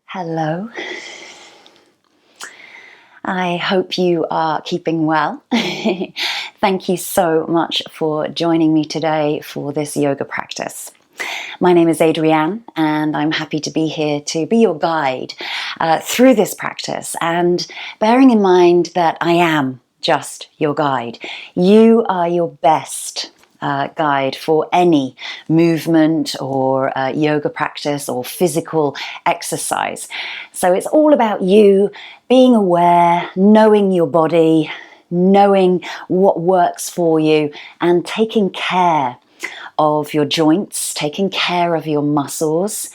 Hello. I hope you are keeping well. Thank you so much for joining me today for this yoga practice. My name is Adrianne, and I'm happy to be here to be your guide through this practice, and bearing in mind that I am just your guide. You are your best guide for any movement or yoga practice or physical exercise. So it's all about you being aware, knowing your body, knowing what works for you, and taking care of your joints, taking care of your muscles,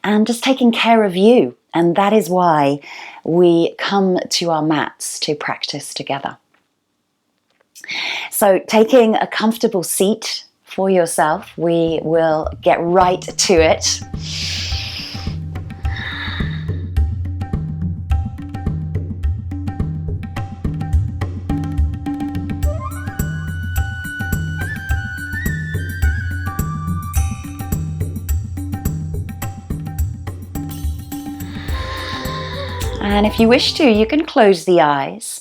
and just taking care of you. And that is why we come to our mats to practice together. So taking a comfortable seat for yourself, we will get right to it. And if you wish to, you can close the eyes,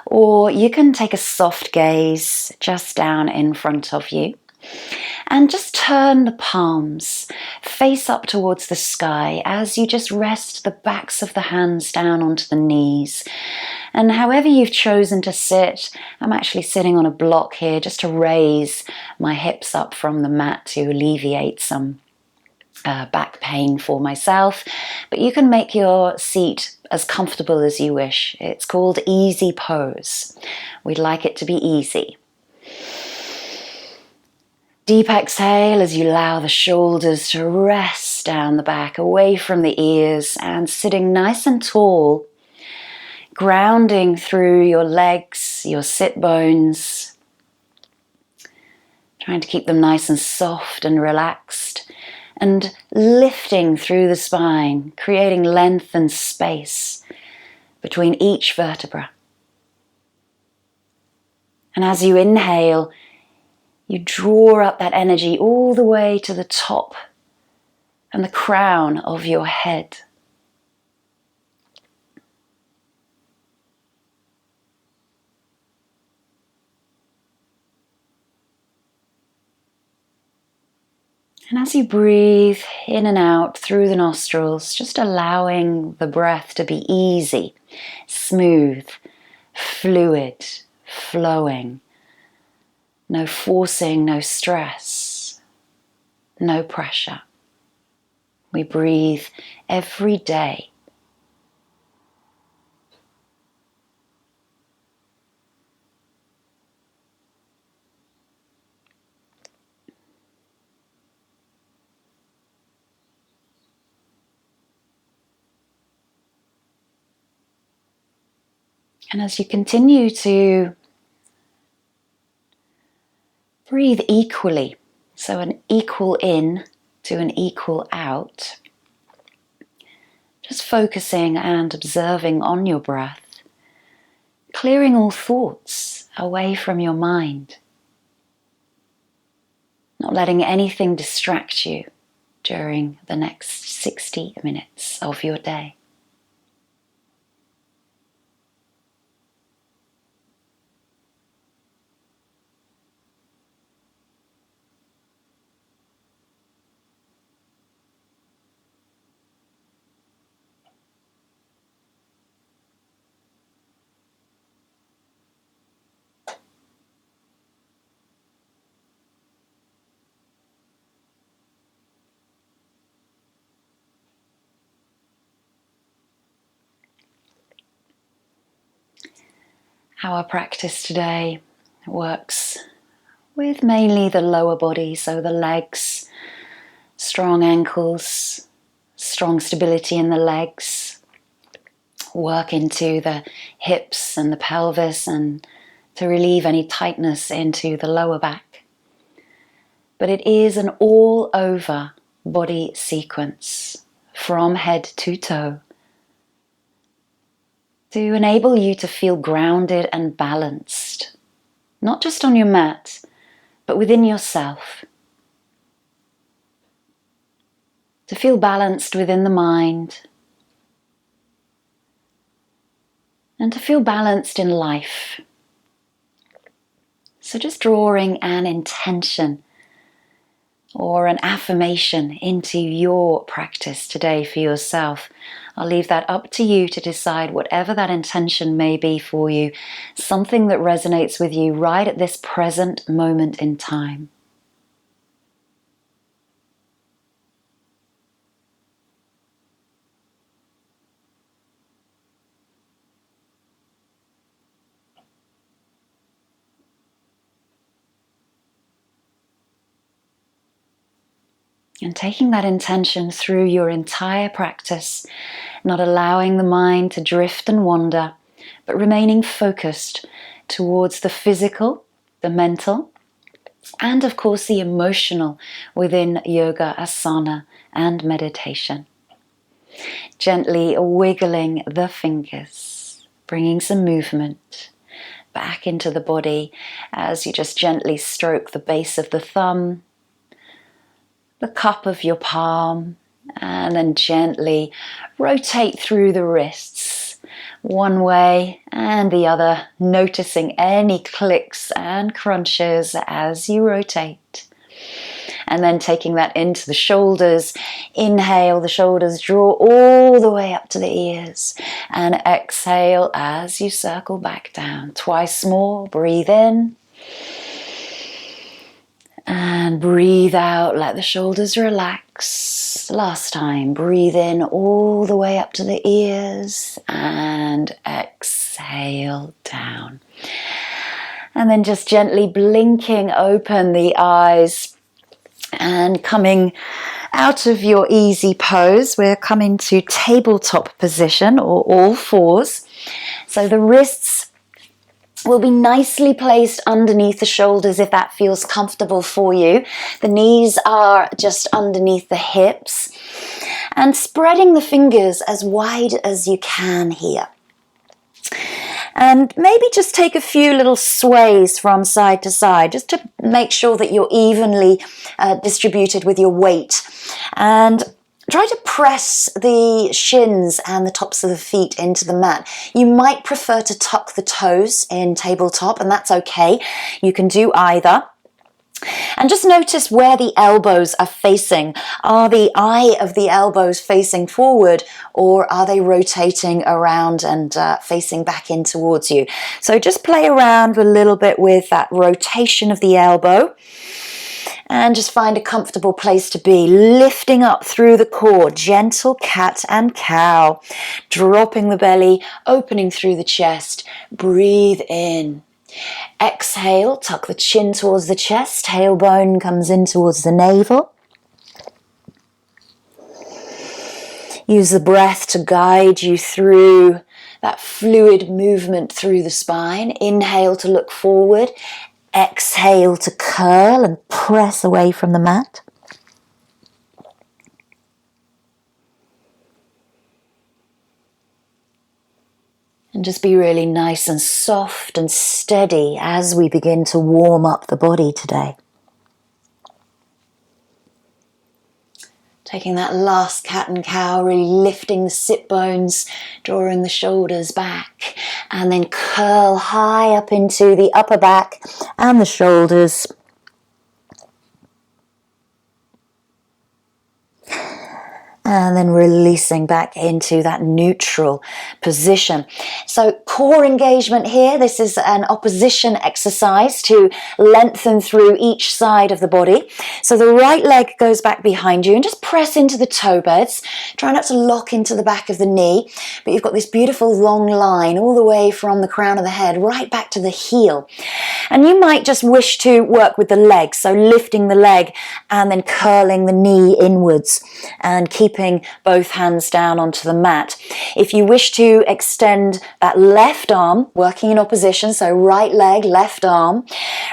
or you can take a soft gaze just down in front of you and just turn the palms face up towards the sky as you just rest the backs of the hands down onto the knees. And however you've chosen to sit, I'm actually sitting on a block here just to raise my hips up from the mat to alleviate some back pain for myself, but you can make your seat as comfortable as you wish. It's called easy pose. We'd like it to be easy. Deep exhale as you allow the shoulders to rest down the back, away from the ears, and sitting nice and tall, grounding through your legs, your sit bones, trying to keep them nice and soft and relaxed, and lifting through the spine, creating length and space between each vertebra. And as you inhale, you draw up that energy all the way to the top and the crown of your head. And as you breathe in and out through the nostrils, just allowing the breath to be easy, smooth, fluid, flowing. No forcing, no stress, no pressure. We breathe every day. And as you continue to breathe equally, so an equal in to an equal out, just focusing and observing on your breath, clearing all thoughts away from your mind, not letting anything distract you during the next 60 minutes of your day. Our practice today works with mainly the lower body, so the legs, strong ankles, strong stability in the legs, work into the hips and the pelvis and to relieve any tightness into the lower back. But it is an all-over body sequence from head to toe, to enable you to feel grounded and balanced, not just on your mat, but within yourself. To feel balanced within the mind, and to feel balanced in life. So just drawing an intention or an affirmation into your practice today for yourself. I'll leave that up to you to decide whatever that intention may be for you, something that resonates with you right at this present moment in time. And taking that intention through your entire practice, not allowing the mind to drift and wander, but remaining focused towards the physical, the mental, and of course the emotional within yoga, asana, and meditation. Gently wiggling the fingers, bringing some movement back into the body as you just gently stroke the base of the thumb, the cup of your palm, and then gently rotate through the wrists one way and the other, noticing any clicks and crunches as you rotate. And then taking that into the shoulders, inhale, the shoulders draw all the way up to the ears, and exhale as you circle back down. Twice more, breathe in. And breathe out, let the shoulders relax. Last time, breathe in all the way up to the ears and exhale down. And then just gently blinking open the eyes and coming out of your easy pose. We're coming to tabletop position or all fours. So the wrists will be nicely placed underneath the shoulders if that feels comfortable for you. The knees are just underneath the hips. And spreading the fingers as wide as you can here. And maybe just take a few little sways from side to side, just to make sure that you're evenly distributed with your weight. And try to press the shins and the tops of the feet into the mat. You might prefer to tuck the toes in tabletop, and that's okay. You can do either. And just notice where the elbows are facing. Are the eye of the elbows facing forward, or are they rotating around and facing back in towards you? So just play around a little bit with that rotation of the elbow. And just find a comfortable place to be, lifting up through the core, gentle cat and cow, dropping the belly, opening through the chest. Breathe in. Exhale, tuck the chin towards the chest, tailbone comes in towards the navel. Use the breath to guide you through that fluid movement through the spine. Inhale to look forward. Exhale to curl and press away from the mat. And just be really nice and soft and steady as we begin to warm up the body today. Taking that last cat and cow, really lifting the sit bones, drawing the shoulders back, and then curl high up into the upper back and the shoulders. And then releasing back into that neutral position. So core engagement here. This is an opposition exercise to lengthen through each side of the body. So the right leg goes back behind you and just press into the toe beds. Try not to lock into the back of the knee, but you've got this beautiful long line all the way from the crown of the head right back to the heel. And you might just wish to work with the leg. So lifting the leg and then curling the knee inwards and keeping both hands down onto the mat. If you wish to extend that left arm, working in opposition, so right leg, left arm,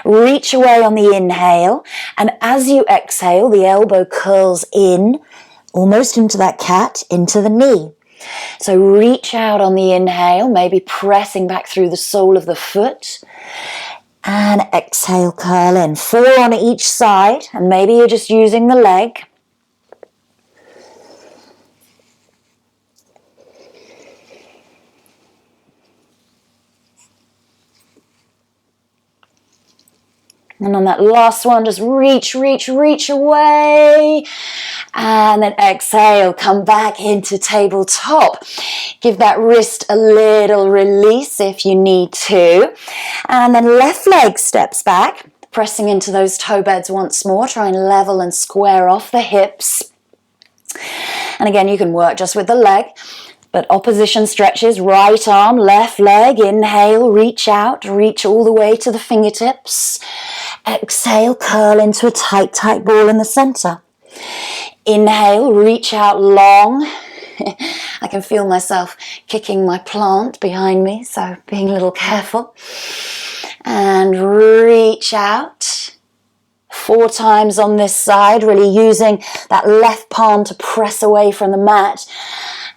reach away on the inhale, and as you exhale, the elbow curls in, almost into that cat, into the knee. So reach out on the inhale, maybe pressing back through the sole of the foot, and exhale, curl in. 4 on each side, and maybe you're just using the leg. And on that last one, just reach, reach, reach away. And then exhale, come back into tabletop. Give that wrist a little release if you need to. And then left leg steps back, pressing into those toe beds once more. Try and level and square off the hips. And again, you can work just with the leg. But opposition stretches, right arm, left leg, inhale, reach out, reach all the way to the fingertips. Exhale, curl into a tight, tight ball in the center. Inhale, reach out long. I can feel myself kicking my plant behind me, so being a little careful. And reach out. 4 times on this side, really using that left palm to press away from the mat.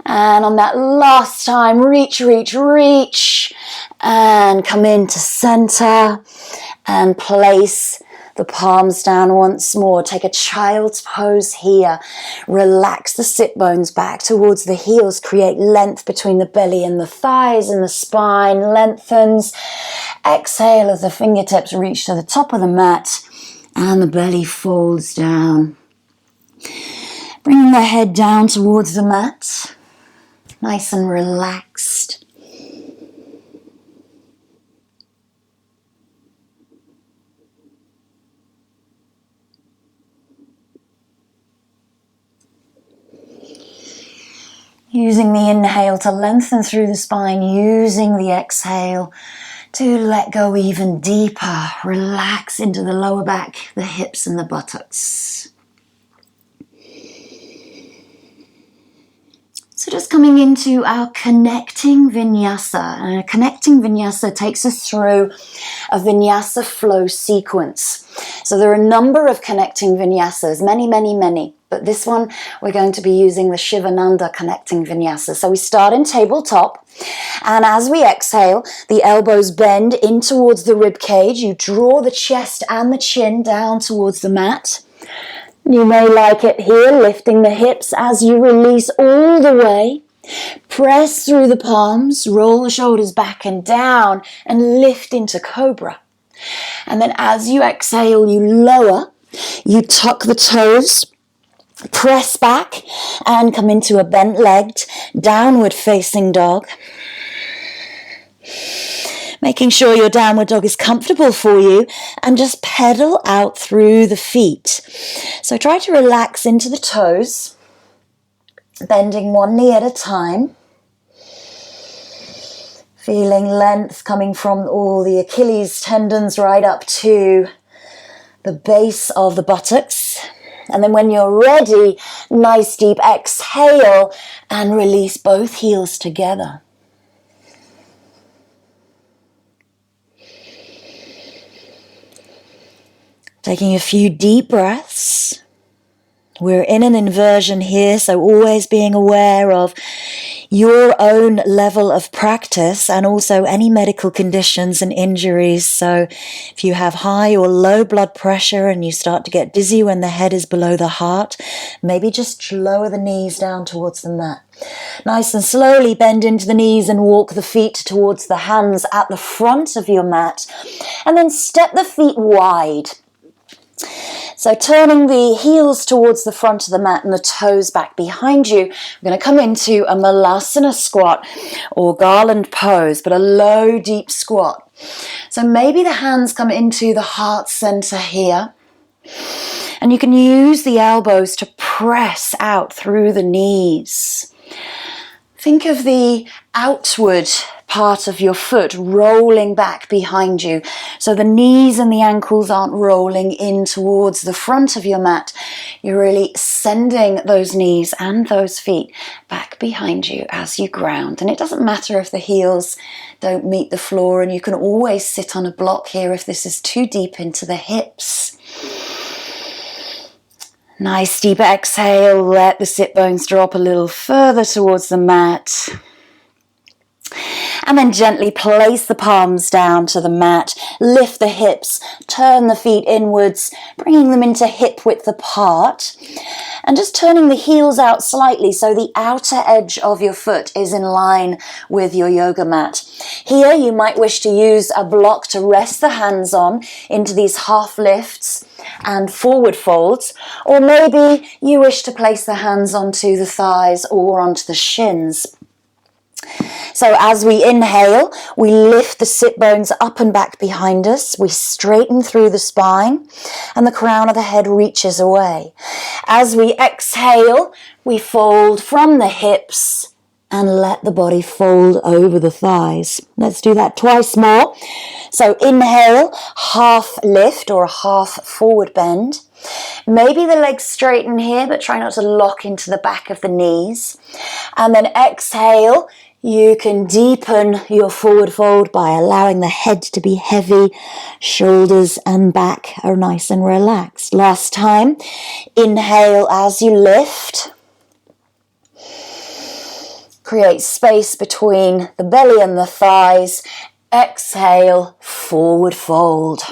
And on that last time, reach, reach, reach, and come into center and place the palms down once more. Take a child's pose here. Relax the sit bones back towards the heels. Create length between the belly and the thighs, and the spine lengthens. Exhale as the fingertips reach to the top of the mat and the belly folds down. Bringing the head down towards the mat. Nice and relaxed. Using the inhale to lengthen through the spine, using the exhale to let go even deeper. Relax into the lower back, the hips and the buttocks. So just coming into our connecting vinyasa. And a connecting vinyasa takes us through a vinyasa flow sequence. So there are a number of connecting vinyasas, many, many, many. But this one, we're going to be using the Sivananda connecting vinyasa. So we start in tabletop. And as we exhale, the elbows bend in towards the rib cage. You draw the chest and the chin down towards the mat. You may like it here, lifting the hips as you release all the way. Press through the palms, roll the shoulders back and down, and lift into cobra. And then as you exhale, you lower, you tuck the toes, press back, and come into a bent-legged, downward facing dog. Making sure your downward dog is comfortable for you, and just pedal out through the feet. So try to relax into the toes, bending one knee at a time. Feeling length coming from all the Achilles tendons right up to the base of the buttocks. And then when you're ready, nice deep exhale and release both heels together. Taking a few deep breaths. We're in an inversion here, so always being aware of your own level of practice and also any medical conditions and injuries. So if you have high or low blood pressure and you start to get dizzy when the head is below the heart, maybe just lower the knees down towards the mat. Nice and slowly bend into the knees and walk the feet towards the hands at the front of your mat. And then step the feet wide. So turning the heels towards the front of the mat and the toes back behind you, we're going to come into a Malasana Squat or garland pose, but a low, deep squat. So maybe the hands come into the heart center here. And you can use the elbows to press out through the knees. Think of the outward part of your foot rolling back behind you. So the knees and the ankles aren't rolling in towards the front of your mat. You're really sending those knees and those feet back behind you as you ground. And it doesn't matter if the heels don't meet the floor, and you can always sit on a block here if this is too deep into the hips. Nice deep exhale, let the sit bones drop a little further towards the mat. And then gently place the palms down to the mat, lift the hips, turn the feet inwards, bringing them into hip width apart, and just turning the heels out slightly so the outer edge of your foot is in line with your yoga mat. Here you might wish to use a block to rest the hands on into these half lifts and forward folds, or maybe you wish to place the hands onto the thighs or onto the shins. So as we inhale, we lift the sit bones up and back behind us. We straighten through the spine and the crown of the head reaches away. As we exhale, we fold from the hips and let the body fold over the thighs. Let's do that twice more. So inhale, half lift or a half forward bend. Maybe the legs straighten here, but try not to lock into the back of the knees. And then exhale, you can deepen your forward fold by allowing the head to be heavy, shoulders and back are nice and relaxed. Last time, inhale as you lift. Create space between the belly and the thighs. Exhale, forward fold.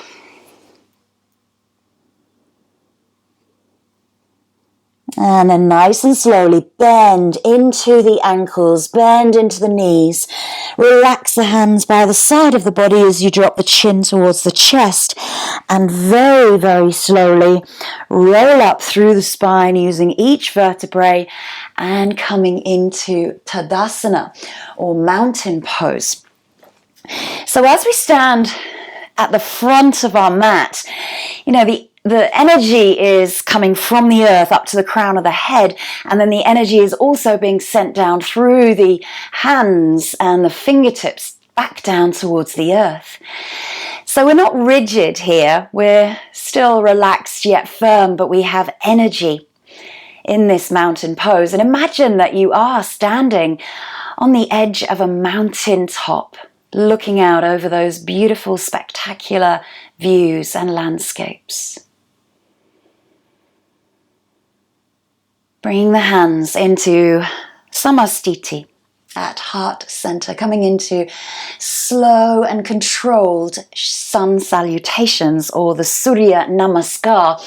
And then nice and slowly bend into the ankles, bend into the knees. Relax the hands by the side of the body as you drop the chin towards the chest. And very, very slowly roll up through the spine using each vertebrae and coming into Tadasana or mountain pose. So as we stand at the front of our mat, the energy is coming from the earth up to the crown of the head, and then the energy is also being sent down through the hands and the fingertips back down towards the earth. So we're not rigid here, we're still relaxed yet firm, but we have energy in this mountain pose. And imagine that you are standing on the edge of a mountain top, looking out over those beautiful, spectacular views and landscapes. Bringing the hands into Samastiti at heart center, coming into slow and controlled sun salutations or the Surya Namaskar.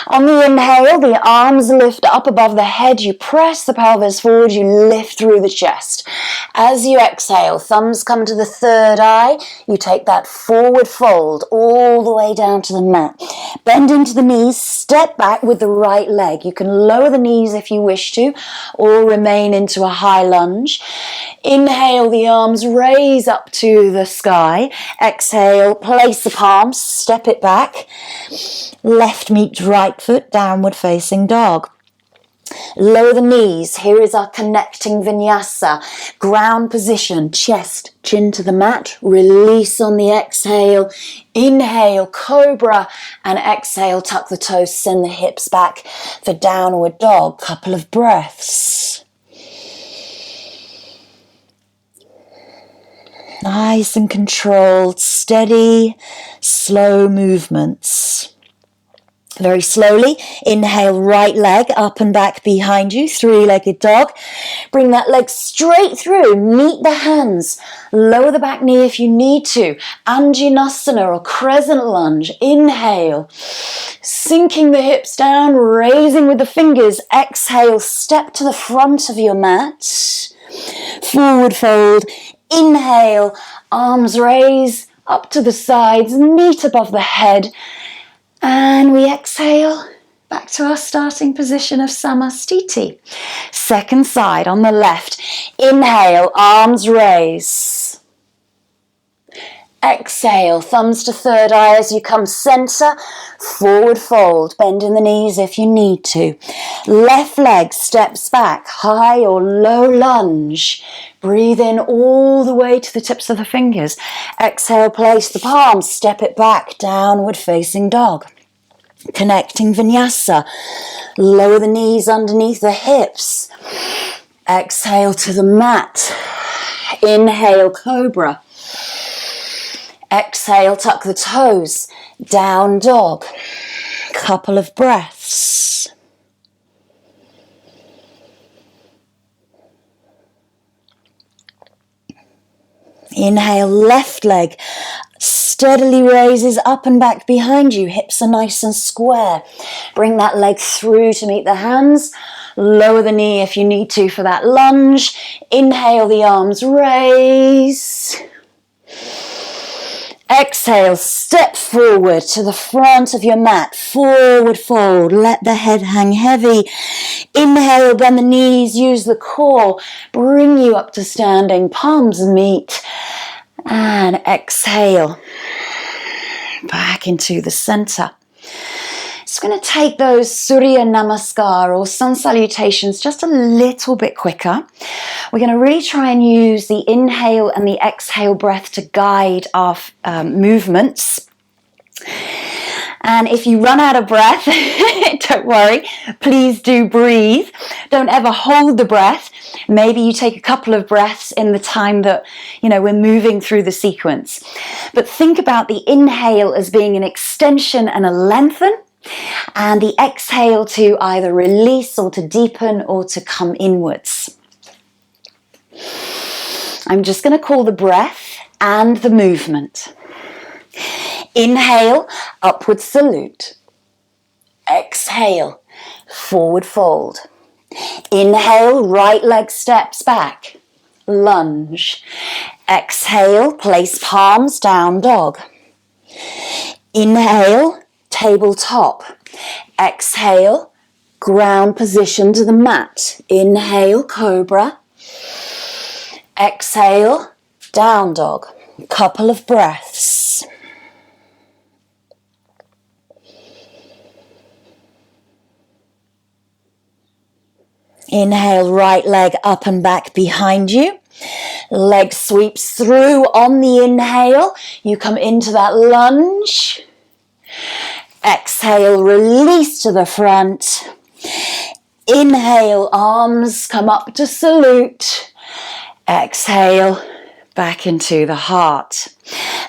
On the inhale, the arms lift up above the head, you press the pelvis forward, you lift through the chest. As you exhale, thumbs come to the third eye, you take that forward fold all the way down to the mat. Bend into the knees, step back with the right leg. You can lower the knees if you wish to, or remain into a high lunge. Inhale, the arms raise up to the sky. Exhale, place the palms, step it back. Left meets right foot, downward facing dog. Lower the knees. Here is our connecting vinyasa. Ground position, chest, chin to the mat. Release on the exhale. Inhale, cobra, and exhale, tuck the toes, send the hips back for downward dog. Couple of breaths. Nice and controlled, steady, slow movements. Very slowly, inhale, right leg up and back behind you, three-legged dog. Bring that leg straight through, meet the hands. Lower the back knee if you need to. Anjaneyasana or crescent lunge. Inhale, sinking the hips down, raising with the fingers. Exhale, step to the front of your mat. Forward fold. Inhale, arms raise up to the sides, meet above the head. And we exhale back to our starting position of Samastiti. Second side on the left. Inhale, arms raise. Exhale, thumbs to third eye as you come center. Forward fold, bend in the knees if you need to. Left leg steps back, high or low lunge. Breathe in all the way to the tips of the fingers. Exhale, place the palms, step it back, downward facing dog. Connecting vinyasa. Lower the knees underneath the hips. Exhale to the mat. Inhale, cobra. Exhale, tuck the toes. Down dog. Couple of breaths. Inhale, left leg steadily raises up and back behind you. Hips are nice and square. Bring that leg through to meet the hands. Lower the knee if you need to for that lunge. Inhale, the arms raise. Exhale, step forward to the front of your mat, forward fold, let the head hang heavy. Inhale, bend the knees, use the core, bring you up to standing, palms meet, and exhale, back into the center. It's going to take those Surya Namaskar or sun salutations just a little bit quicker. We're going to really try and use the inhale and the exhale breath to guide our movements. And if you run out of breath, don't worry, please do breathe. Don't ever hold the breath. Maybe you take a couple of breaths in the time that, we're moving through the sequence. But think about the inhale as being an extension and a lengthen, and the exhale to either release or to deepen or to come inwards. I'm just going to call the breath and the movement. Inhale, upward salute. Exhale, forward fold. Inhale, right leg steps back. Lunge. Exhale, place palms, down dog. Inhale, tabletop. Exhale, ground position to the mat. Inhale, cobra. Exhale, down dog. Couple of breaths. Inhale, right leg up and back behind you. Leg sweeps through on the inhale. You come into that lunge. Exhale, release to the front. Inhale, arms come up to salute. Exhale, back into the heart.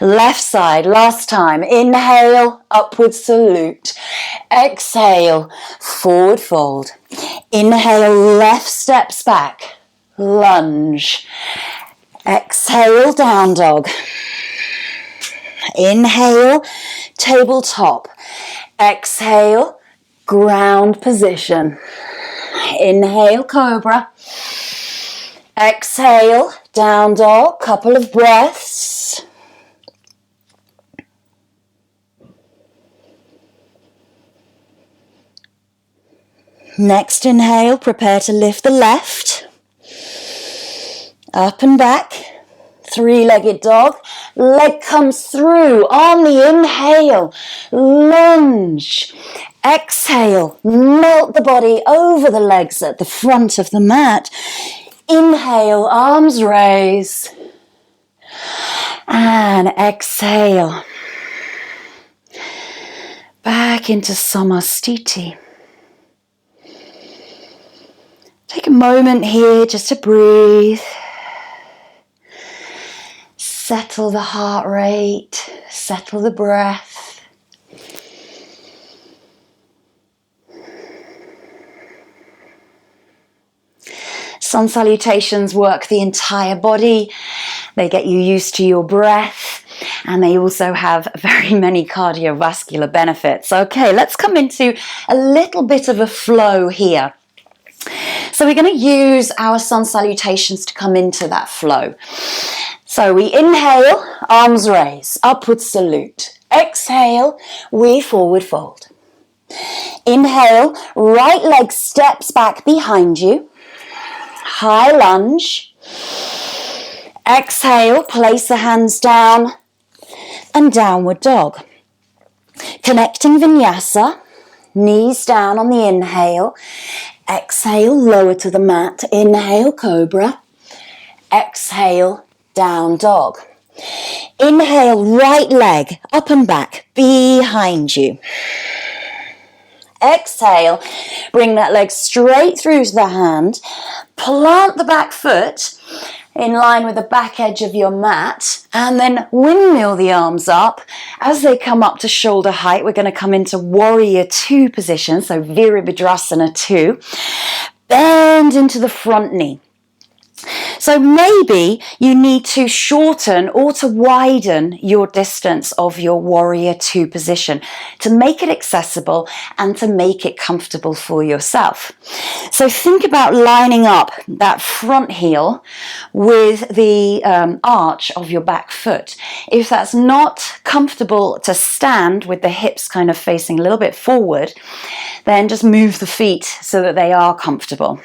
Left side, last time. Inhale, upward salute. Exhale, forward fold. Inhale, left steps back. Lunge. Exhale, down dog. Inhale, tabletop. Exhale, ground position. Inhale, cobra. Exhale, down dog. Couple of breaths. Next inhale, prepare to lift the left. Up and back. Three-legged dog. Leg comes through on the inhale. Lunge. Exhale. Melt the body over the legs at the front of the mat. Inhale, arms raise. And exhale. Back into Samastiti. Take a moment here just to breathe. Settle the heart rate, settle the breath. Sun salutations work the entire body. They get you used to your breath, and they also have very many cardiovascular benefits. Okay, let's come into a little bit of a flow here. So we're going to use our sun salutations to come into that flow. So we inhale, arms raise, upward salute. Exhale, we forward fold. Inhale, right leg steps back behind you. High lunge. Exhale, place the hands down and downward dog. Connecting Vinyasa, knees down on the inhale. Exhale, lower to the mat. Inhale, cobra. Exhale, down dog. Inhale, right leg up and back behind you. Exhale, bring that leg straight through to the hand. Plant the back foot in line with the back edge of your mat, and then windmill the arms up. As they come up to shoulder height, we're going to come into warrior two position, so Virabhadrasana 2. Bend into the front knee. So maybe you need to shorten or to widen your distance of your warrior two position to make it accessible and to make it comfortable for yourself. So think about lining up that front heel with the arch of your back foot. If that's not comfortable to stand with the hips kind of facing a little bit forward, then just move the feet so that they are comfortable.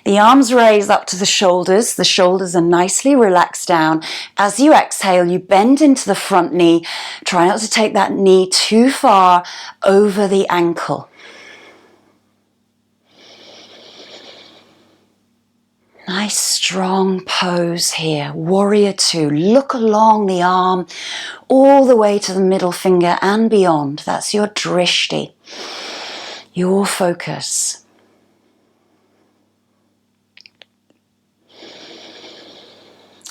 The arms raise up to the shoulders are nicely relaxed down. As you exhale, you bend into the front knee. Try not to take that knee too far over the ankle. Nice strong pose here, warrior two. Look along the arm all the way to the middle finger and beyond. That's your drishti, your focus.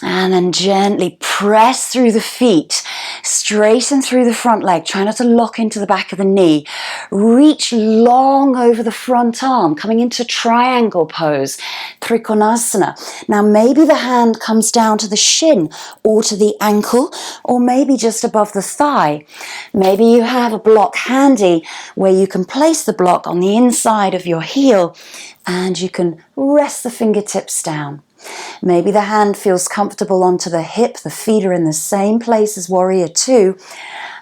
And then gently press through the feet, straighten through the front leg. Try not to lock into the back of the knee. Reach long over the front arm, coming into triangle pose, Trikonasana. Now maybe the hand comes down to the shin or to the ankle, or maybe just above the thigh. Maybe you have a block handy where you can place the block on the inside of your heel and you can rest the fingertips down. Maybe the hand feels comfortable onto the hip, the feet are in the same place as warrior two,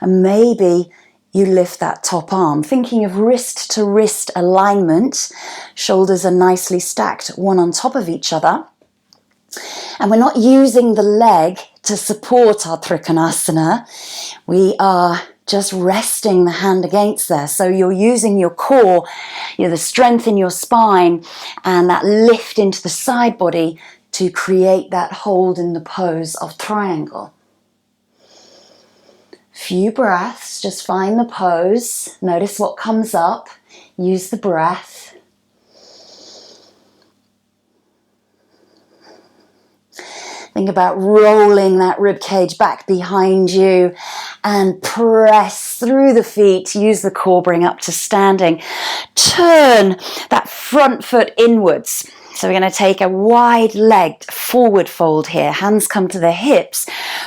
and maybe you lift that top arm, thinking of wrist to wrist alignment. Shoulders are nicely stacked, one on top of each other. And we're not using the leg to support our Trikonasana. We are just resting the hand against there. So you're using your core, the strength in your spine and that lift into the side body to create that hold in the pose of triangle. Few breaths, just find the pose. Notice what comes up. Use the breath. Think about rolling that rib cage back behind you and press through the feet. Use the core, bring up to standing. Turn that front foot inwards. So we're going to take a wide-legged forward fold here. Hands come to the hips.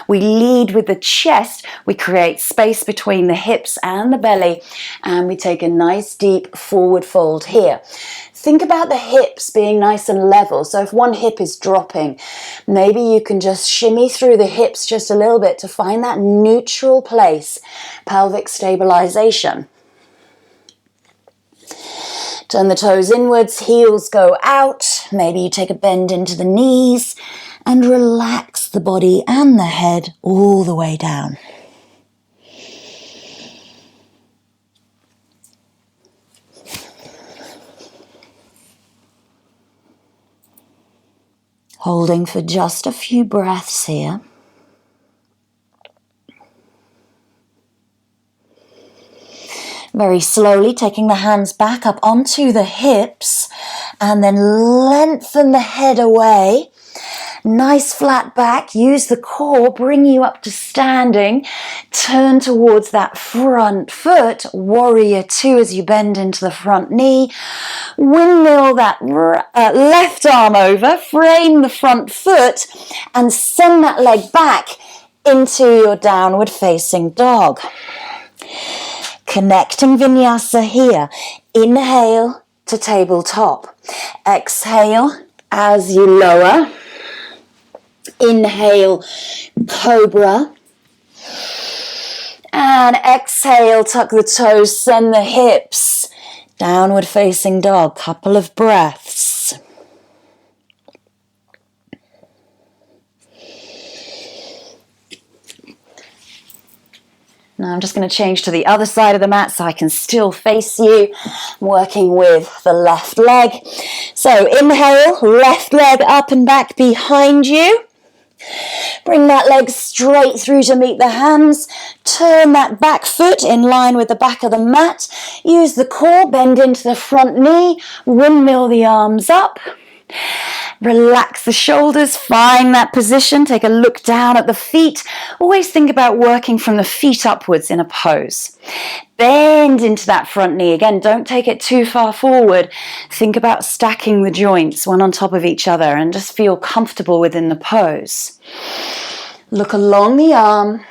We lead with the chest. We create space between the hips and the belly. And we take a nice deep forward fold here. Think about the hips being nice and level. So if one hip is dropping, maybe you can just shimmy through the hips just a little bit to find that neutral place, pelvic stabilization. Turn the toes inwards, heels go out. Maybe you take a bend into the knees and relax the body and the head all the way down. Holding for just a few breaths here. Very slowly taking the hands back up onto the hips and then lengthen the head away. Nice flat back, use the core, bring you up to standing. Turn towards that front foot, warrior two as you bend into the front knee. Windmill that left arm over, frame the front foot and send that leg back into your downward facing dog. Connecting Vinyasa here. Inhale to tabletop. Exhale as you lower. Inhale, cobra. And exhale, tuck the toes, send the hips. Downward facing dog. Couple of breaths. Now I'm just going to change to the other side of the mat so I can still face you. I'm working with the left leg. So inhale, left leg up and back behind you. Bring that leg straight through to meet the hands. Turn that back foot in line with the back of the mat. Use the core, bend into the front knee. Windmill the arms up. Relax the shoulders, find that position, take a look down at the feet. Always think about working from the feet upwards in a pose. Bend into that front knee. Again, don't take it too far forward. Think about stacking the joints one on top of each other and just feel comfortable within the pose. Look along the arm,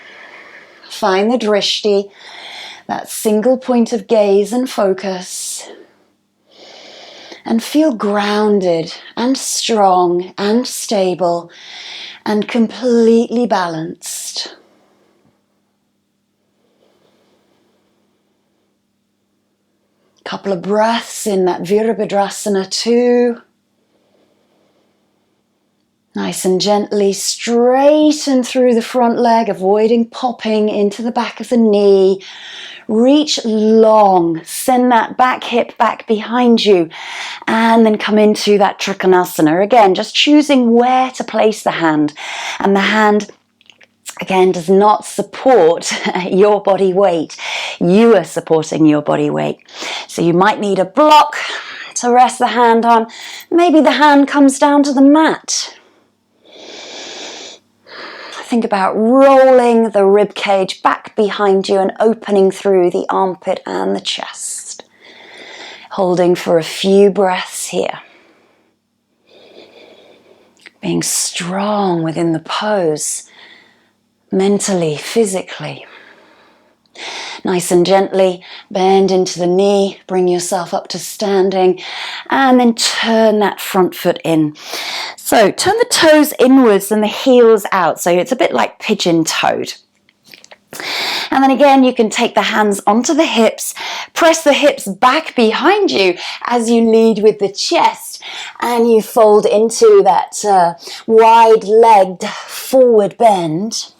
find the drishti, that single point of gaze and focus. And feel grounded and strong and stable and completely balanced. Couple of breaths in that Virabhadrasana too. Nice and gently straighten through the front leg, avoiding popping into the back of the knee. Reach long, send that back hip back behind you, and then come into that Trikonasana. Again, just choosing where to place the hand. And the hand, again, does not support your body weight. You are supporting your body weight. So you might need a block to rest the hand on. Maybe the hand comes down to the mat. Think about rolling the rib cage back behind you and opening through the armpit and the chest. Holding for a few breaths here. Being strong within the pose, mentally, physically. Nice and gently bend into the knee, bring yourself up to standing, and then turn that front foot in. So turn the toes inwards and the heels out, so it's a bit like pigeon-toed. And then again, you can take the hands onto the hips, press the hips back behind you as you lead with the chest, and you fold into that wide-legged forward bend.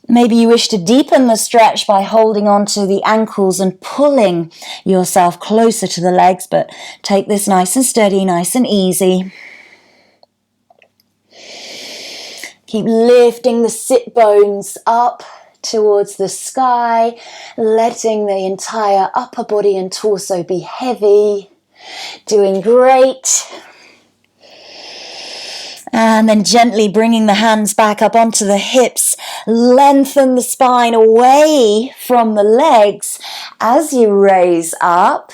Maybe you wish to deepen the stretch by holding onto the ankles and pulling yourself closer to the legs, but take this nice and steady, nice and easy. Keep lifting the sit bones up towards the sky, letting the entire upper body and torso be heavy. Doing great. And then gently bringing the hands back up onto the hips. Lengthen the spine away from the legs as you raise up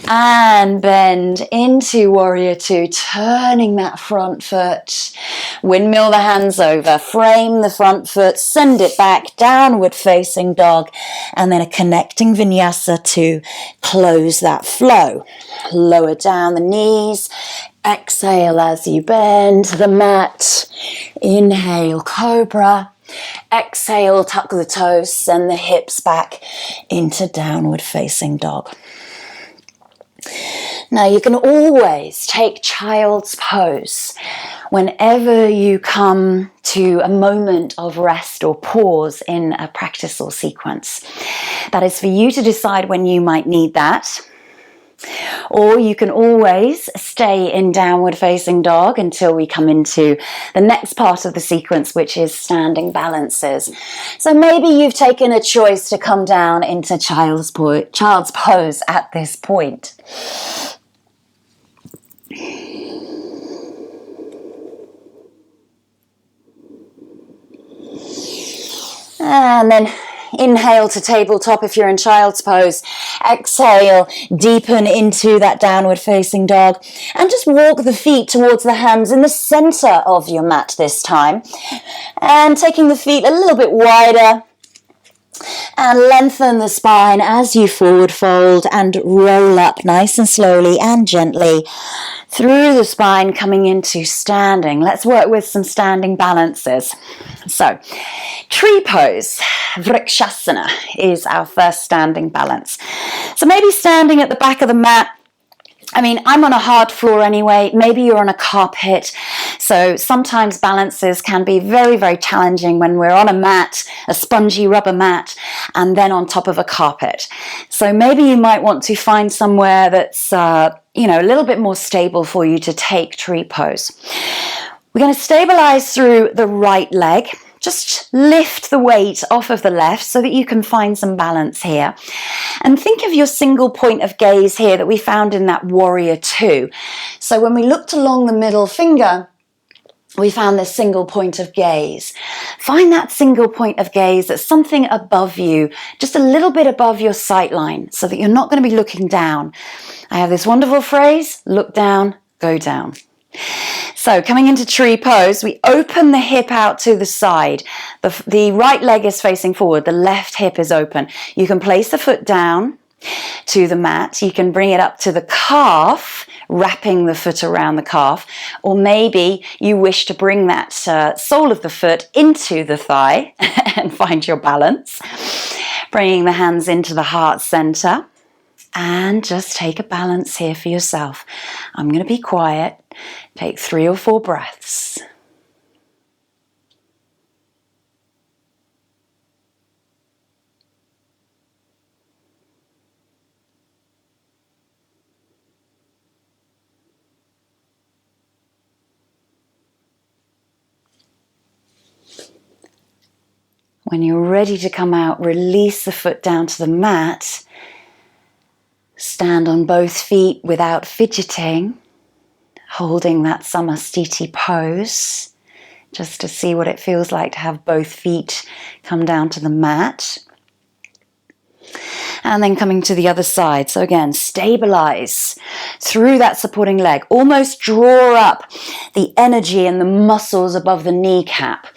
and bend into Warrior Two, turning that front foot. Windmill the hands over, frame the front foot, send it back, downward facing dog, and then a connecting Vinyasa to close that flow. Lower down the knees. Exhale as you bend the mat. Inhale, Cobra. Exhale, tuck the toes, send the hips back into downward facing dog. Now you can always take child's pose whenever you come to a moment of rest or pause in a practice or sequence. That is for you to decide when you might need that. Or you can always stay in downward facing dog until we come into the next part of the sequence, which is standing balances. So maybe you've taken a choice to come down into child's pose at this point. And then inhale to tabletop if you're in child's pose. Exhale, deepen into that downward facing dog. And just walk the feet towards the hands in the center of your mat this time. And taking the feet a little bit wider. And lengthen the spine as you forward fold and roll up nice and slowly and gently through the spine, coming into standing. Let's work with some standing balances. So, tree pose, Vrikshasana, is our first standing balance. So maybe standing at the back of the mat. I mean, I'm on a hard floor anyway. Maybe you're on a carpet. So sometimes balances can be very, very challenging when we're on a mat, a spongy rubber mat, and then on top of a carpet. So maybe you might want to find somewhere that's, a little bit more stable for you to take tree pose. We're going to stabilize through the right leg. just lift the weight off of the left so that you can find some balance here. And think of your single point of gaze here that we found in that warrior two. So when we looked along the middle finger, we found this single point of gaze. Find that single point of gaze that's something above you, just a little bit above your sight line, so that you're not going to be looking down. I have this wonderful phrase, look down, go down. So coming into tree pose, we open the hip out to the side. The right leg is facing forward, the left hip is open. You can place the foot down to the mat. You can bring it up to the calf, wrapping the foot around the calf, or maybe you wish to bring that sole of the foot into the thigh and find your balance. Bringing the hands into the heart center, and just take a balance here for yourself. I'm going to be quiet. Take 3 or 4 breaths. When you're ready to come out, release the foot down to the mat. Stand on both feet without fidgeting, holding that Samastiti pose, just to see what it feels like to have both feet come down to the mat. And then coming to the other side. So again, stabilize through that supporting leg. Almost draw up the energy and the muscles above the kneecap.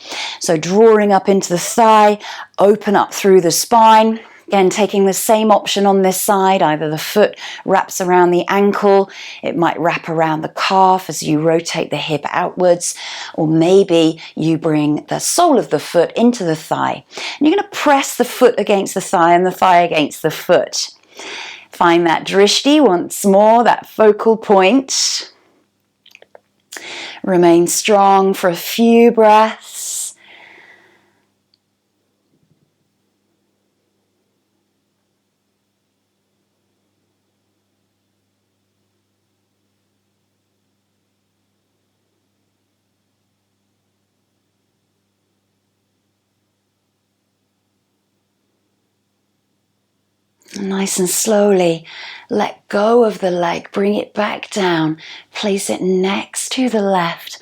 So drawing up into the thigh, open up through the spine. Again, taking the same option on this side. Either the foot wraps around the ankle, it might wrap around the calf as you rotate the hip outwards, or maybe you bring the sole of the foot into the thigh. And you're going to press the foot against the thigh and the thigh against the foot. Find that drishti once more, that focal point. Remain strong for a few breaths. Nice and slowly let go of the leg, bring it back down, place it next to the left.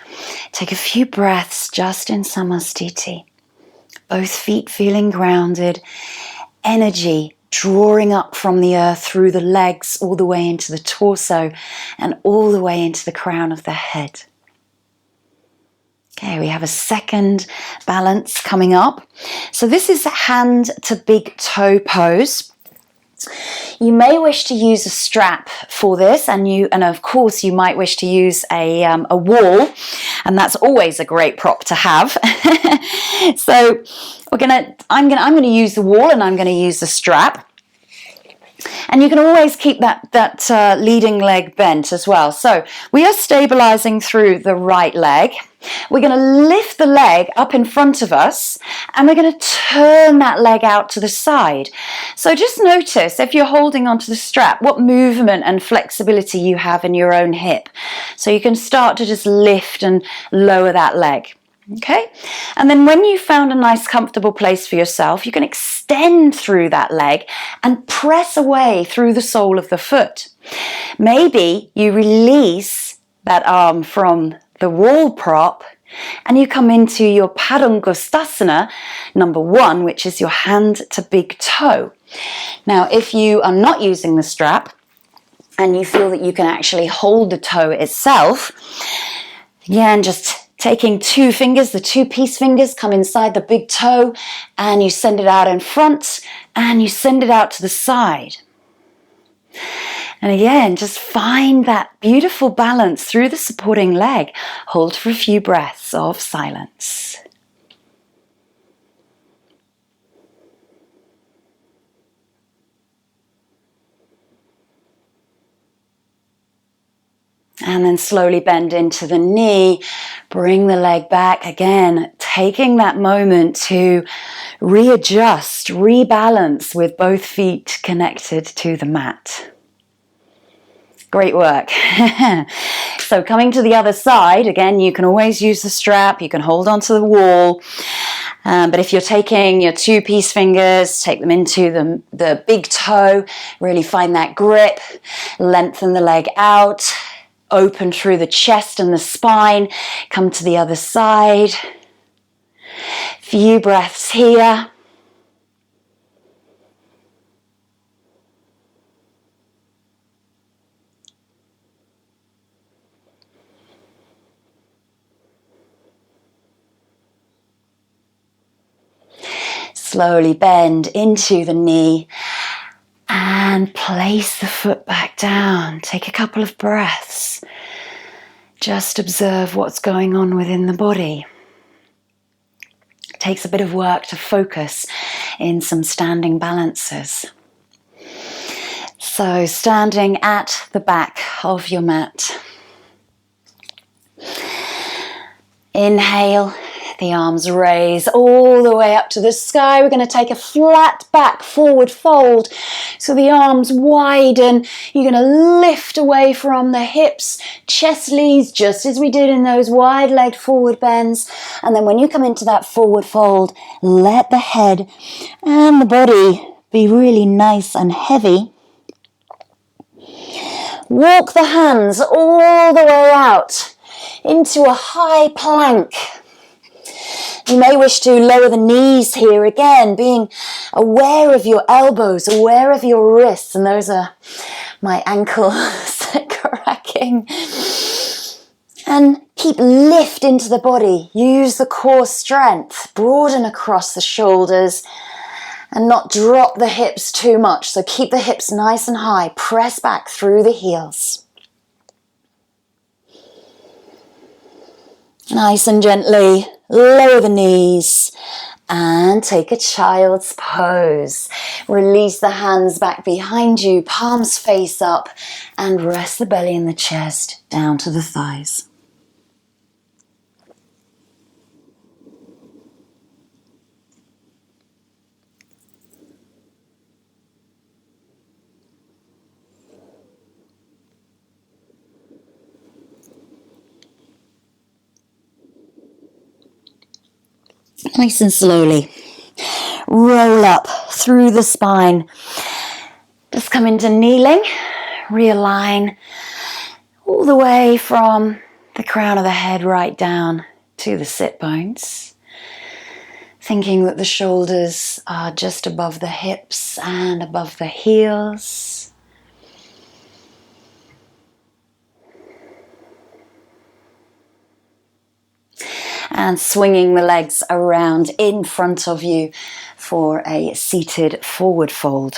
Take a few breaths just in Samastiti. Both feet feeling grounded, energy drawing up from the earth through the legs all the way into the torso and all the way into the crown of the head. Okay, we have a second balance coming up. So this is a hand to big toe pose. You may wish to use a strap for this, and of course you might wish to use a wall, and that's always a great prop to have. So I'm gonna use the wall, and I'm gonna use the strap. And you can always keep that leading leg bent as well. So we are stabilizing through the right leg. We're going to lift the leg up in front of us, and we're going to turn that leg out to the side. So just notice, if you're holding onto the strap, what movement and flexibility you have in your own hip. So you can start to just lift and lower that leg. Okay, and then when you found a nice comfortable place for yourself, you can extend through that leg and press away through the sole of the foot. Maybe you release that arm from the wall prop and you come into your Padangusthasana number 1, which is your hand to big toe. Now, if you are not using the strap and you feel that you can actually hold the toe itself, again, just taking 2 fingers, the 2 peace fingers come inside the big toe, and you send it out in front and you send it out to the side. And again, just find that beautiful balance through the supporting leg. Hold for a few breaths of silence. And then slowly bend into the knee, bring the leg back again, taking that moment to readjust, rebalance with both feet connected to the mat. Great work. So coming to the other side, again, you can always use the strap, you can hold onto the wall. But if you're taking your 2-piece fingers, take them into the big toe, really find that grip, lengthen the leg out, open through the chest and the spine, come to the other side. Few breaths here. Slowly bend into the knee and place the foot back down. Take a couple of breaths. Just observe what's going on within the body. It takes a bit of work to focus in some standing balances. So standing at the back of your mat. Inhale. The arms raise all the way up to the sky. We're going to take a flat back forward fold. So the arms widen. You're going to lift away from the hips. Chest leads just as we did in those wide-legged forward bends. And then when you come into that forward fold, let the head and the body be really nice and heavy. Walk the hands all the way out into a high plank. You may wish to lower the knees here again, being aware of your elbows, aware of your wrists, and those are my ankles cracking. And keep lift into the body. Use the core strength, broaden across the shoulders, and not drop the hips too much. So keep the hips nice and high, press back through the heels. Nice and gently lower the knees and take a child's pose. Release the hands back behind you, palms face up, and rest the belly and the chest down to the thighs. Nice and slowly, roll up through the spine. Just come into kneeling, realign all the way from the crown of the head right down to the sit bones. Thinking that the shoulders are just above the hips and above the heels. And swinging the legs around in front of you for a seated forward fold.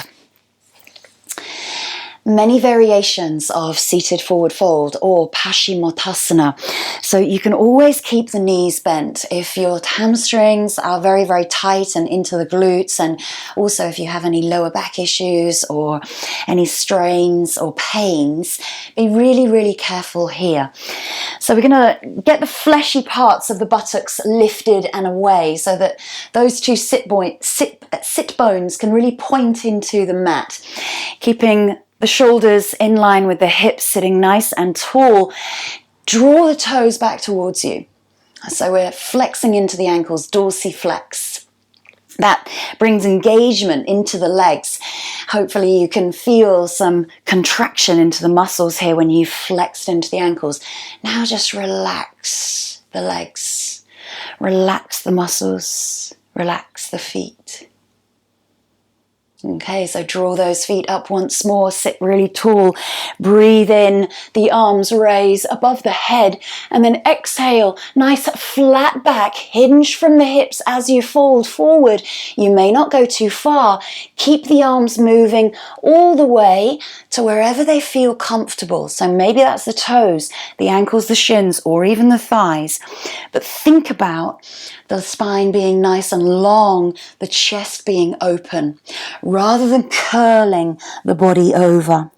Many variations of seated forward fold or Paschimottanasana. So you can always keep the knees bent if your hamstrings are very, very tight and into the glutes, and also if you have any lower back issues or any strains or pains, be really, really careful here. So we're going to get the fleshy parts of the buttocks lifted and away so that those two sit bones can really point into the mat, keeping the shoulders in line with the hips, sitting nice and tall. Draw the toes back towards you. So we're flexing into the ankles, dorsiflex. That brings engagement into the legs. Hopefully you can feel some contraction into the muscles here when you've flexed into the ankles. Now just relax the legs. Relax the muscles. Relax the feet. Okay, so draw those feet up once more, sit really tall, breathe in, the arms raise above the head, and then exhale, nice flat back, hinge from the hips as you fold forward. You may not go too far, keep the arms moving all the way to wherever they feel comfortable. So maybe that's the toes, the ankles, the shins, or even the thighs. But think about the spine being nice and long, the chest being open, rather than curling the body over.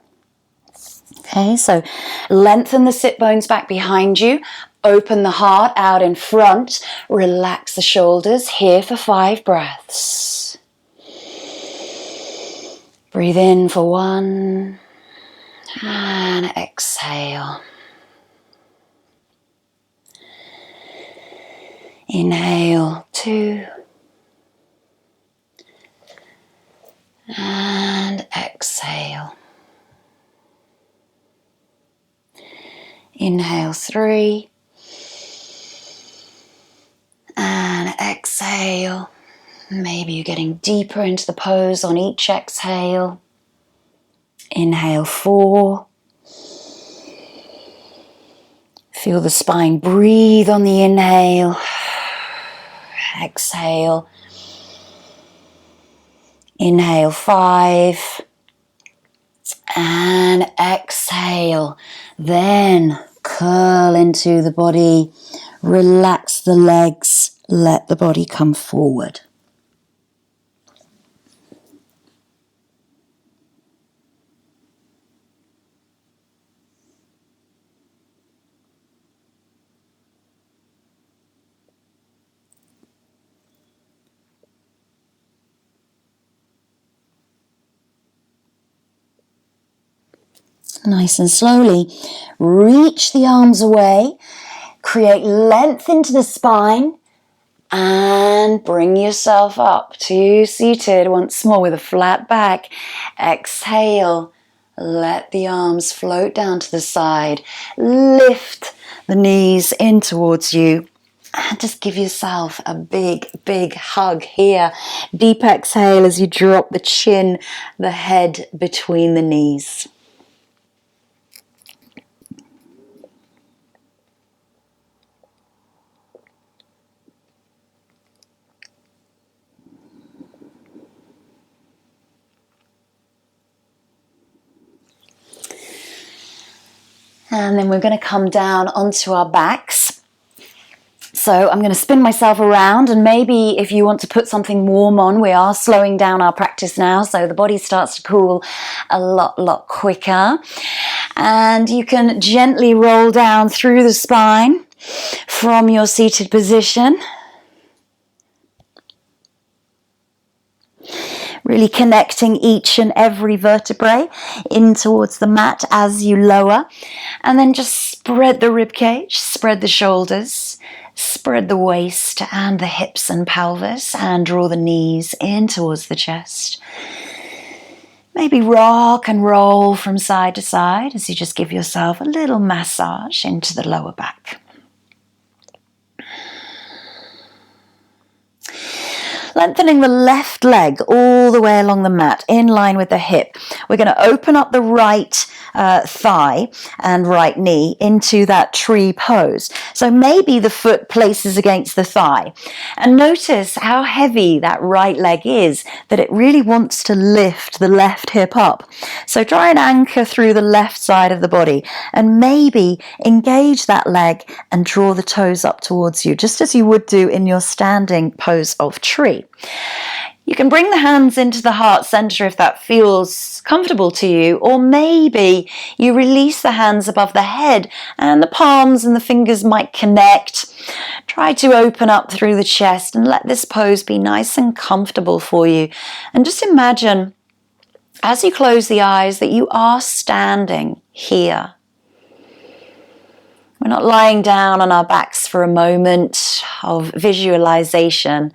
Okay, so lengthen the sit bones back behind you, open the heart out in front, relax the shoulders, here for 5 breaths. Breathe in for 1, and exhale. Inhale, 2, And exhale. Inhale 3. And exhale. Maybe you're getting deeper into the pose on each exhale. Inhale 4. Feel the spine breathe on the inhale. Exhale. Inhale 5. And exhale. Then curl into the body. Relax the legs. Let the body come forward. Nice and slowly, reach the arms away, create length into the spine, and bring yourself up to seated once more with a flat back. Exhale, let the arms float down to the side, lift the knees in towards you, and just give yourself a big, big hug here. Deep exhale as you drop the chin, the head between the knees. And then we're going to come down onto our backs. So I'm going to spin myself around, and maybe if you want to put something warm on, we are slowing down our practice now, so the body starts to cool a lot quicker. And you can gently roll down through the spine from your seated position. Really connecting each and every vertebrae in towards the mat as you lower. And then just spread the rib cage, spread the shoulders, spread the waist and the hips and pelvis, and draw the knees in towards the chest. Maybe rock and roll from side to side as you just give yourself a little massage into the lower back. Lengthening the left leg all the way along the mat, in line with the hip. We're going to open up the right thigh and right knee into that tree pose. So maybe the foot places against the thigh. And notice how heavy that right leg is, that it really wants to lift the left hip up. So try and anchor through the left side of the body, and maybe engage that leg and draw the toes up towards you, just as you would do in your standing pose of tree. You can bring the hands into the heart center if that feels comfortable to you, or maybe you release the hands above the head and the palms and the fingers might connect. Try to open up through the chest and let this pose be nice and comfortable for you. And just imagine, as you close the eyes, that you are standing here. We're not lying down on our backs for a moment of visualization,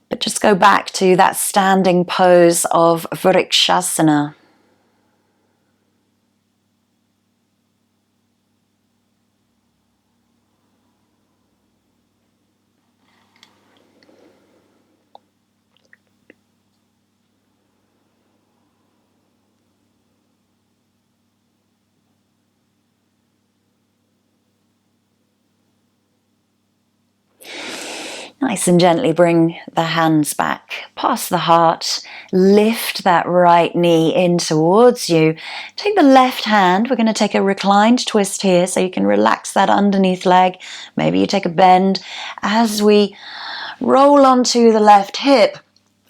but just go back to that standing pose of Vrikshasana. Nice and gently bring the hands back past the heart. Lift that right knee in towards you. Take the left hand. We're going to take a reclined twist here so you can relax that underneath leg. Maybe you take a bend. As we roll onto the left hip,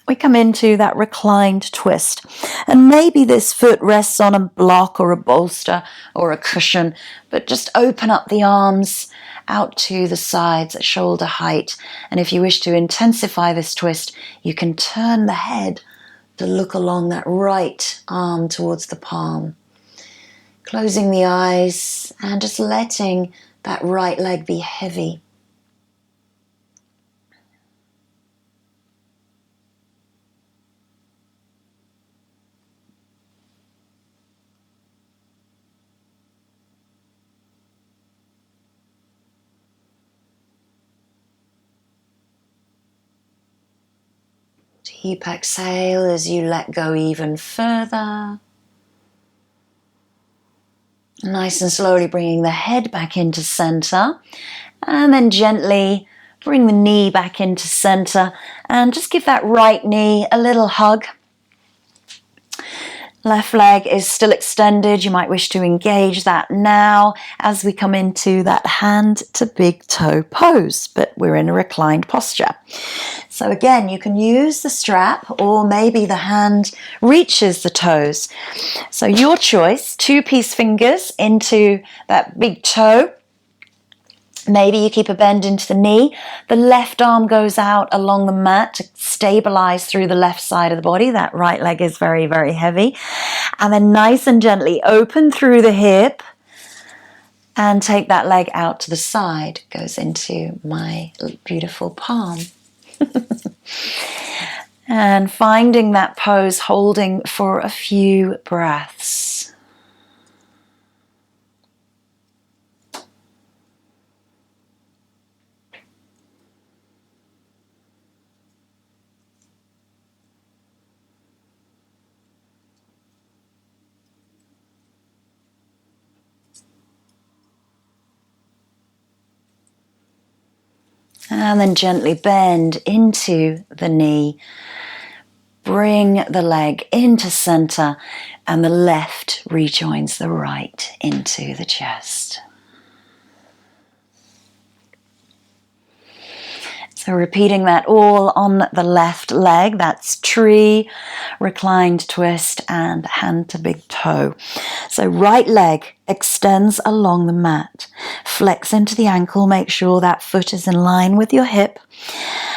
we come into that reclined twist. And maybe this foot rests on a block or a bolster or a cushion, but just open up the arms out to the sides at shoulder height. And if you wish to intensify this twist, you can turn the head to look along that right arm towards the palm. Closing the eyes and just letting that right leg be heavy. Deep exhale as you let go even further. Nice and slowly bringing the head back into center, and then gently bring the knee back into center and just give that right knee a little hug. Left leg is still extended. You might wish to engage that now as we come into that hand to big toe pose, but we're in a reclined posture. So again, you can use the strap, or maybe the hand reaches the toes. So your choice, 2-piece fingers into that big toe. Maybe you keep a bend into the knee. The left arm goes out along the mat to stabilize through the left side of the body. That right leg is very, very heavy. And then nice and gently open through the hip and take that leg out to the side. Goes into my beautiful palm. And finding that pose, holding for a few breaths. And then gently bend into the knee. Bring the leg into center, and the left rejoins the right into the chest. So repeating that all on the left leg. That's tree, reclined twist, and hand to big toe. So right leg extends along the mat. Flex into the ankle. Make sure that foot is in line with your hip.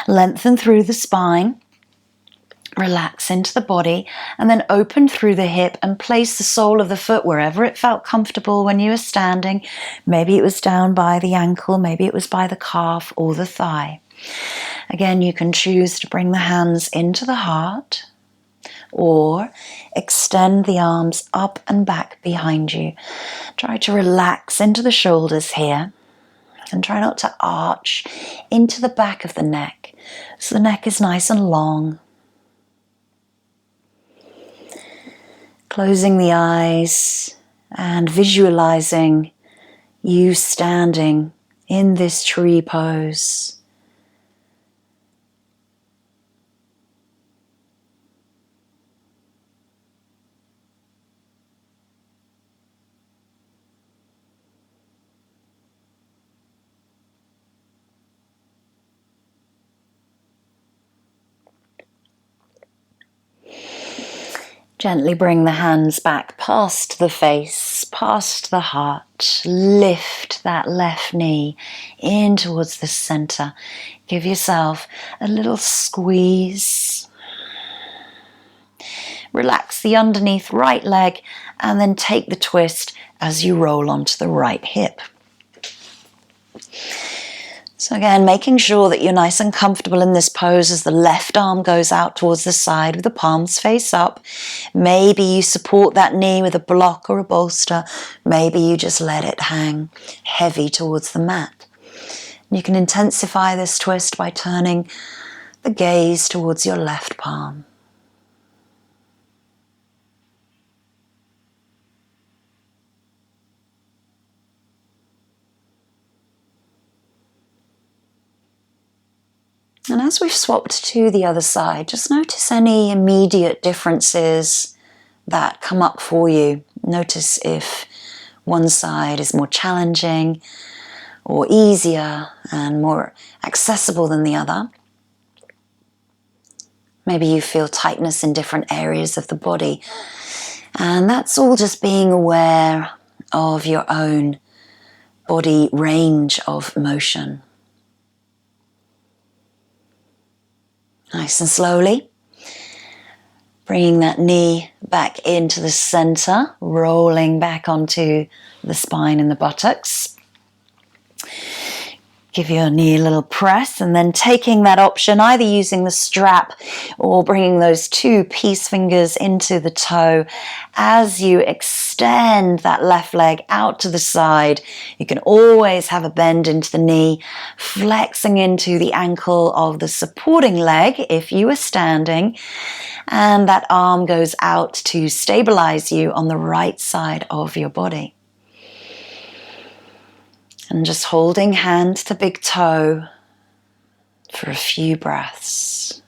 Lengthen through the spine. Relax into the body, and then open through the hip and place the sole of the foot wherever it felt comfortable when you were standing. Maybe it was down by the ankle, maybe it was by the calf or the thigh. Again, you can choose to bring the hands into the heart or extend the arms up and back behind you. Try to relax into the shoulders here and try not to arch into the back of the neck so the neck is nice and long. Closing the eyes and visualizing you standing in this tree pose. Gently bring the hands back past the face, past the heart. Lift that left knee in towards the center. Give yourself a little squeeze. Relax the underneath right leg and then take the twist as you roll onto the right hip. So again, making sure that you're nice and comfortable in this pose as the left arm goes out towards the side with the palms face up. Maybe you support that knee with a block or a bolster. Maybe you just let it hang heavy towards the mat. You can intensify this twist by turning the gaze towards your left palm. And as we've swapped to the other side, just notice any immediate differences that come up for you. Notice if one side is more challenging or easier and more accessible than the other. Maybe you feel tightness in different areas of the body. And that's all just being aware of your own body range of motion. Nice and slowly, bringing that knee back into the center, rolling back onto the spine and the buttocks. Give your knee a little press, and then taking that option, either using the strap or bringing those two peace fingers into the toe. As you extend that left leg out to the side, you can always have a bend into the knee, flexing into the ankle of the supporting leg if you are standing, and that arm goes out to stabilize you on the right side of your body. And just holding hand to big toe for a few breaths.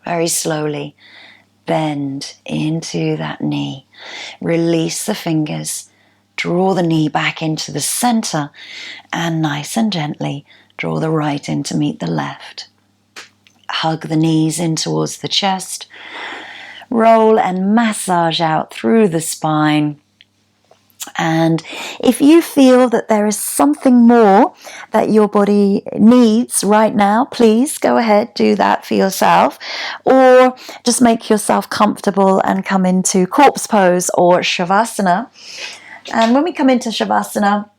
Very slowly bend into that knee. Release the fingers. Draw the knee back into the center, and nice and gently draw the right in to meet the left. Hug the knees in towards the chest. Roll and massage out through the spine. And if you feel that there is something more that your body needs right now, please go ahead, do that for yourself. Or just make yourself comfortable and come into corpse pose or Shavasana. And when we come into Shavasana,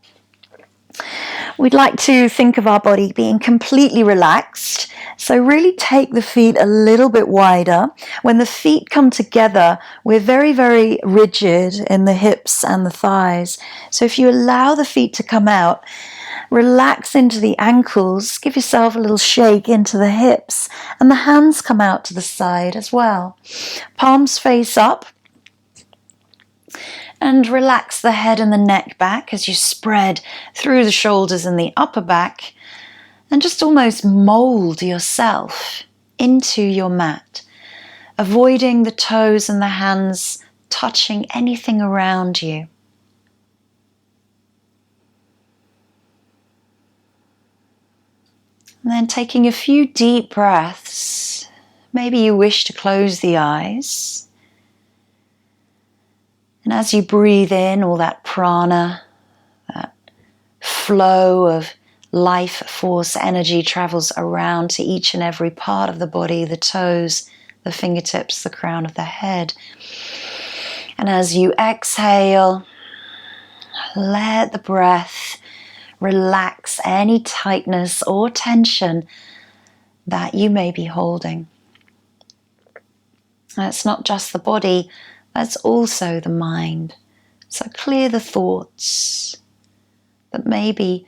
we'd like to think of our body being completely relaxed. So really take the feet a little bit wider. When the feet come together, we're very, very rigid in the hips and the thighs. So if you allow the feet to come out, relax into the ankles, give yourself a little shake into the hips, and the hands come out to the side as well. Palms face up. And relax the head and the neck back as you spread through the shoulders and the upper back, and just almost mold yourself into your mat, avoiding the toes and the hands touching anything around you. And then taking a few deep breaths, maybe you wish to close the eyes. And as you breathe in all that prana, that flow of life force energy travels around to each and every part of the body, the toes, the fingertips, the crown of the head. And as you exhale, let the breath relax any tightness or tension that you may be holding. That's not just the body, that's also the mind. So clear the thoughts that may be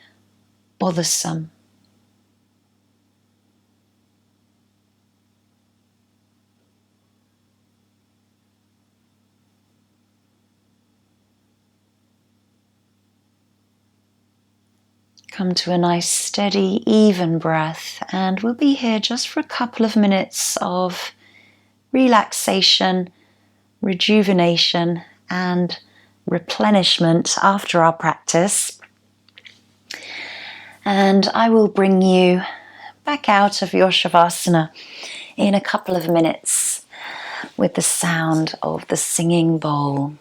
bothersome. Come to a nice, steady, even breath, and we'll be here just for a couple of minutes of relaxation, rejuvenation, and replenishment after our practice. And I will bring you back out of your Shavasana in a couple of minutes with the sound of the singing bowl.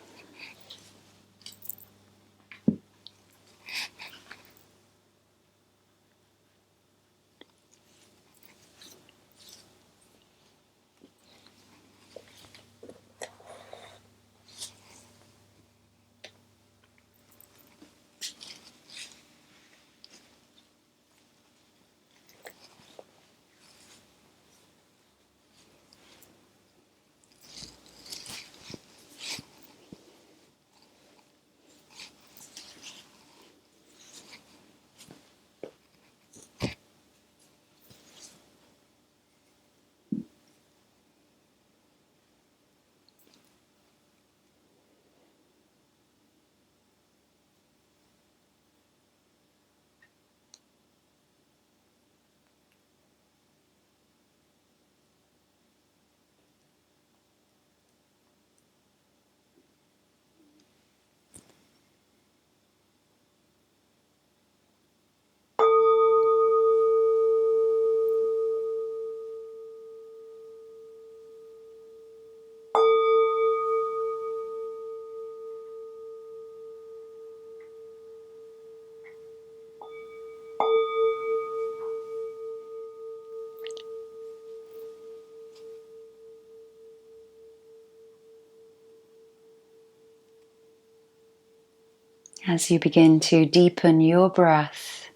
As you begin to deepen your breath,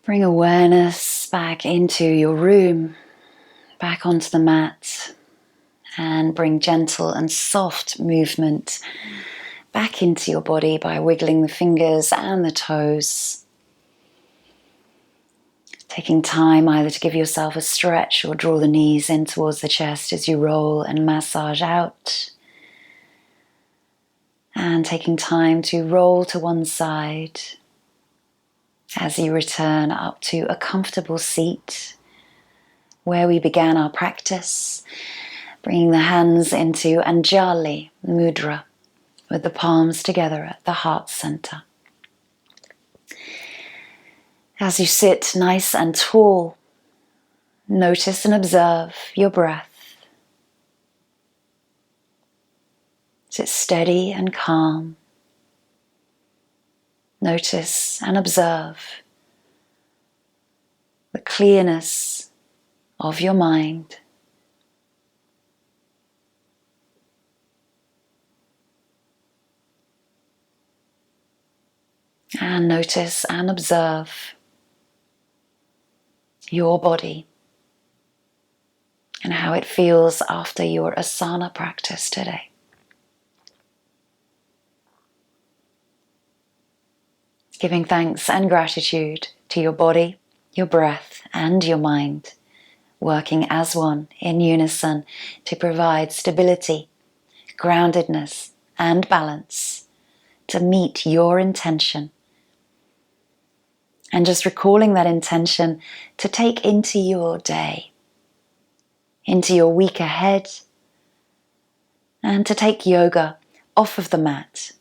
bring awareness back into your room, back onto the mat, and bring gentle and soft movement back into your body by wiggling the fingers and the toes. Taking time either to give yourself a stretch or draw the knees in towards the chest as you roll and massage out. And taking time to roll to one side as you return up to a comfortable seat where we began our practice, bringing the hands into Anjali Mudra with the palms together at the heart center. As you sit nice and tall, notice and observe your breath. Sit steady and calm. Notice and observe the clearness of your mind. And notice and observe your body and how it feels after your asana practice today. Giving thanks and gratitude to your body, your breath, and your mind, working as one in unison to provide stability, groundedness, and balance to meet your intention. And just recalling that intention to take into your day, into your week ahead, and to take yoga off of the mat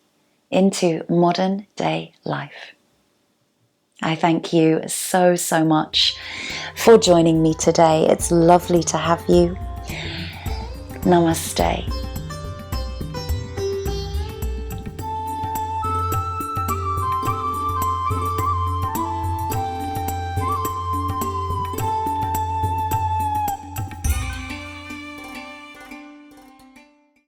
into modern day life. I thank you so much for joining me today. It's lovely to have you. Namaste.